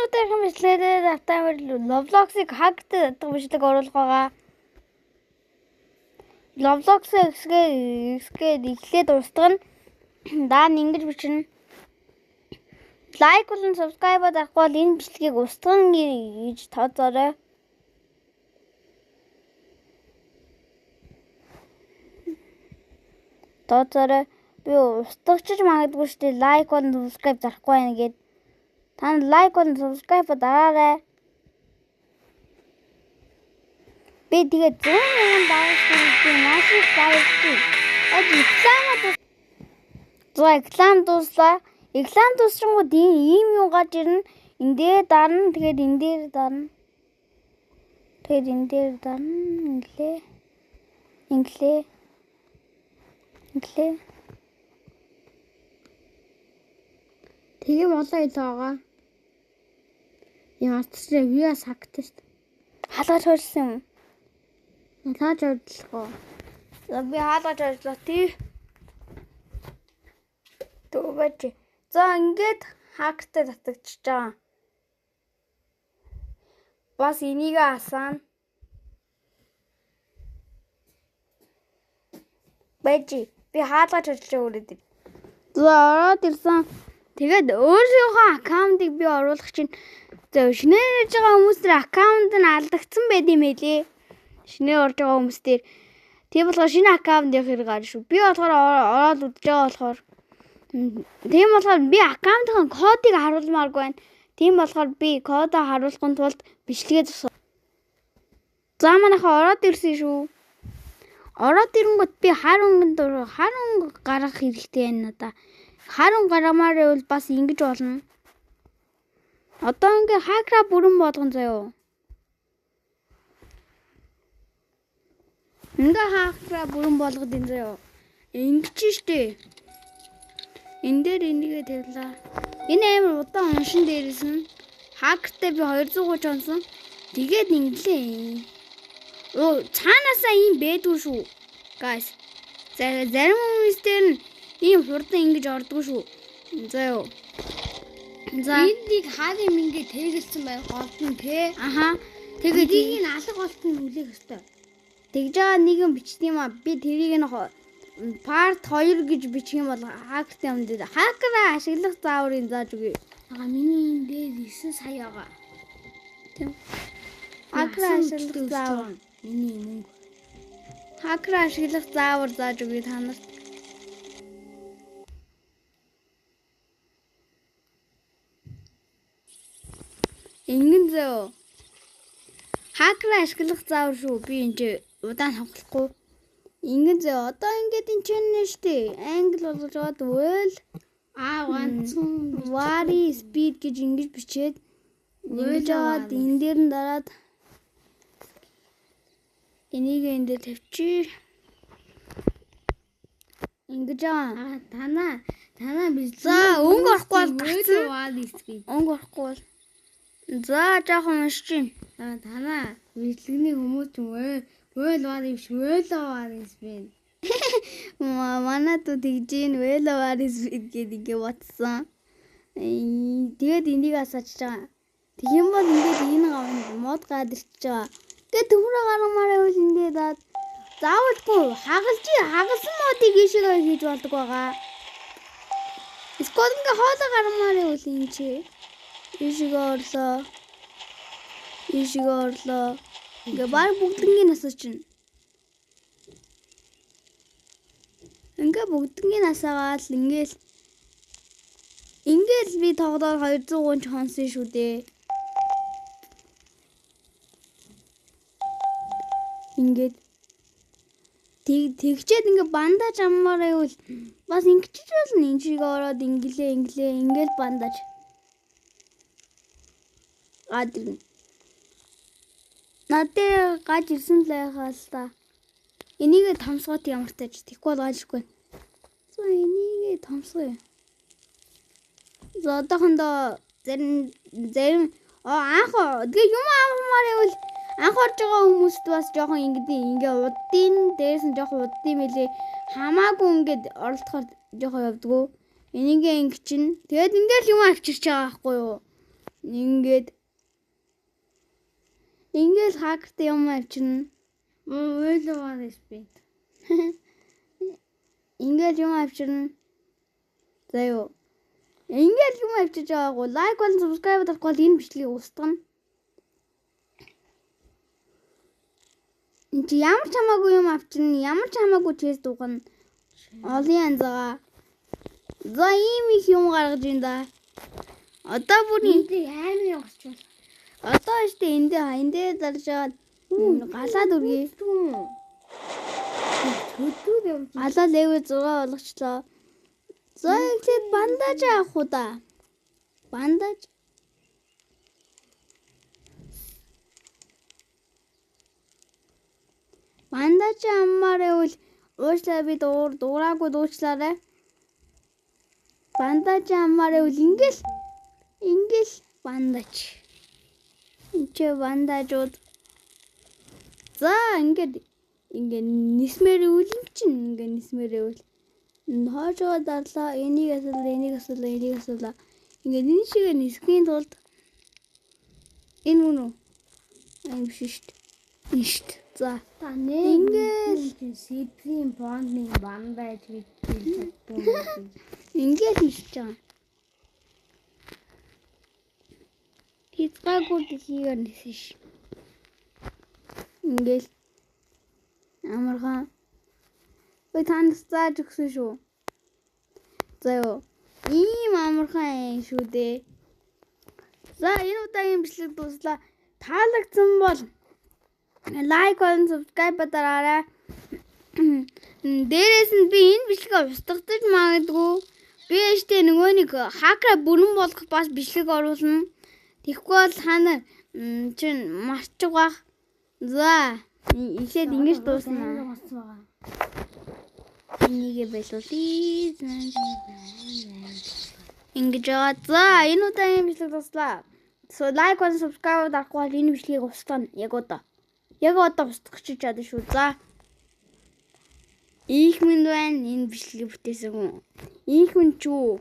өнөөдөр хэмжлээд автомобиль Roblox-ыг хакдаг бичлэг оруулах байгаа. Roblox-ыг эхлээд устгана. Даана ингэж бичнэ. Лайк болон subscribe дарахгүй бол энэ бичлэгийг устгана гэж тооцоорой. Би устгахч магадгүй шүү дээ. Лайк болон subscribe дарахгүй байна гэд. Та лайк болон subscribe дараарай. Би тэгээд 100,000 дагагчдын маш их баярлалаа. Реклам дуслаа. Реклам дуусрангууд ийм юм гарч ирнэ. Энд дээр дарна. Тэгээд энэ дээр дарна. Тэгээд энэ дээр дарна. Инглээ. Тэгээ болоо илээгаа. Ямар ч зүйл виас хактаж. Халгаж хөрсөн юм. Халгаж ордлоо. Би халгаж ордлоо тий. Тэгвэл за ингээд хактай татагчж байгаа. Бас энийг асаана. Бэжи би хаалгаж орлоо өөрөд. За ороод ирсэн. Тэгээд өөрийнхөө аккаунтыг би оруулах чинь шинээр ирж байгаа хүмүүстэр аккаунт нь алдагдсан байд юм хэлээ. Шинээр орж байгаа хүмүүстэр тийм болохоор шинэ аккаунт явах хэрэг гарна шүү. Би болохоор ороод үзэж байгаа болохоор тийм болохоор би аккаунтын кодыг харуулмааргүй байна. Тийм болохоор би кодоо харуулахын тулд бичлэгээ засав. За манайхаа ороод ирсэн шүү. Ороод ирэнгүүт би харун гаргах хэрэгтэй байна надаа. Харун гаргамаар бол бас ингэж болно. Одоо ингээ хакра бүрэн болгон заяо. Ингээ хакра бүрэн болгоод ин заяо. Ингэж штэ. Энд дээр энийгээ тавилаа. Энэ амар удаан уншин дээрээс нь хактай би 230 онсон. Тэгээд инглээ. Цаанаасаа ийм бэдгүй шүү. Guys. Зарим хүмүүстээр нь ийм хурдан ингэж ордгоо шүү. Заяо. За эндийг хааны мингээ тэгэлсэн байх голд нь те. Аха. Тэгээд энийг алга голд нь хүлээх ёстой. Тэгж байгаа нэгэн бичдэг юм а. Би тэрийг нь part 2 гэж бичих юм бол хактай юм дээр. Хакера ашиглах зааврын зааж өгье. Миний энэ дээр 9 сая байгаа. Тийм. Хакера ашиглах заавар. Миний мөнгө. Хакера ашиглах заавар зааж өгье та нарт. Ингэн зөө. Хакера ашиглах заавар шүү. Би энэ удаан хавхлахгүй. Ингэн зөө. Одоо ингээд энэ чинь нэштэй. Англи болгож аваад well what is speed гэж ингэж бичээд ингэж аваад энэ дээр нь дараад энийг энэ дээр тавьчих. Ингэж аа танаа би за өнгө орохгүй бол гацсан. Өнгө орохгүй бол за жоохон уншиж чинь. Танаа бичлэгний хүмүүс ч well is бин. Манад тэгжин well is гэдэг бодсон. Тэгээд энийг асааж байгаа. Тэгюм бол ингээд энэ гавн мод гадарч байгаа. Тэгээд төмрө гаргамаар байвал ингээд заавалгүй хагалсан модыг ийшээ хийж болдог байгаа. Эсвэл ингээд хоолой гаргамаар байвал энэ чи ийшээ орлоо. Ингээ баг бүгднийг насаж чинь. Ингээ бүгднийг насаагаал ингээл би тоглоод 230 хонсон шүү дээ. Ингээд тэгчээд ингээ бандаж аммаар байвал бас ингэчих болно. Энэ шиг ороод ингээл бандаж. Гадэр надад гаж ирсэн л байхаа л та. Энийг томсгоод ямар тааж тэггүй бол гажгүй. За энийг томсгоё. За одоохондоо зарим анх тэгээ юм авмаар байвал анх орж байгаа хүмүүст бас жоохон ингээ удын дээрс нь жоохон удын мэлээ хамаагүй ингээд оролдохоор жоохон явдггүй. Энийг ингэ чинь тэгээд ингээл юм авчирч байгаа байхгүй юу? Ингээд хакертэй юм авчирна. Ойлоо спид. Ингээд юм авчирна. За юу. Ингээд юм авчиж байгаагүй. Лайк болон subscribe дарах бол энэ бичлэгийг устгана. Энд ямар ч хамаагүй юм авчирна. Ямар ч хамаагүй тест дугана. Олон янзгаа. За ийм их юм гаргаж ин да. Одоо бүр Энд аймаг явах бол. одоо штэ эндээ дарж аваад галаад үргээ. Төдөө юм. Галаа левел 6 болгочлоо. За ихлээр бандаж авах уу да. Бандаж. Бандаж аммаараа үл уучлаа би дуураагүй дуучлаарай. Бандаж аммаараа үл ингээл бандаж. Энд бандажууд. За ингээд нисмэр үл ингээд нисмэр үл. Хоожоо дарлаа энийг асуулаа. Ингээд энэ шиг нисхийн тулд энэ мөн үү? Энэ биш шүү дээ. Энэ шүү дээ. За Ингээл сиприйн бондны бандаж гэж ингээд хийж байгаа. Хизгаагүй хийгээр нисэн ш. Ингээл амархан. Ой танд зааж өгсөн шүү. За юу. Ийм амархан юм шүү дээ. За энэ удаагийн бичлэг дуслаа. Таалагдсан бол лайк болон subscribe дараарай. Дээрээс нь би энэ бичлэгээ устгах магадгүй. Би эштэй нөгөө нэг хакер бүрэн болох бас бичлэг оруулна. Тэгэхгүй бол хана чинь марчих бах. За ихлээд ингэж дуусна. Энийг байлуулъя. Ингэж байгаа. За энэ удаагийн бичлэг дуслаа. Лайк болон subscribe дарахгүй бол энэ бичлэгийг устгана. Яг одоо устгах гэж чадна шүү. За. Их минь байна энэ бичлэгийг бүтээсэн хүн. Их минь ч үү.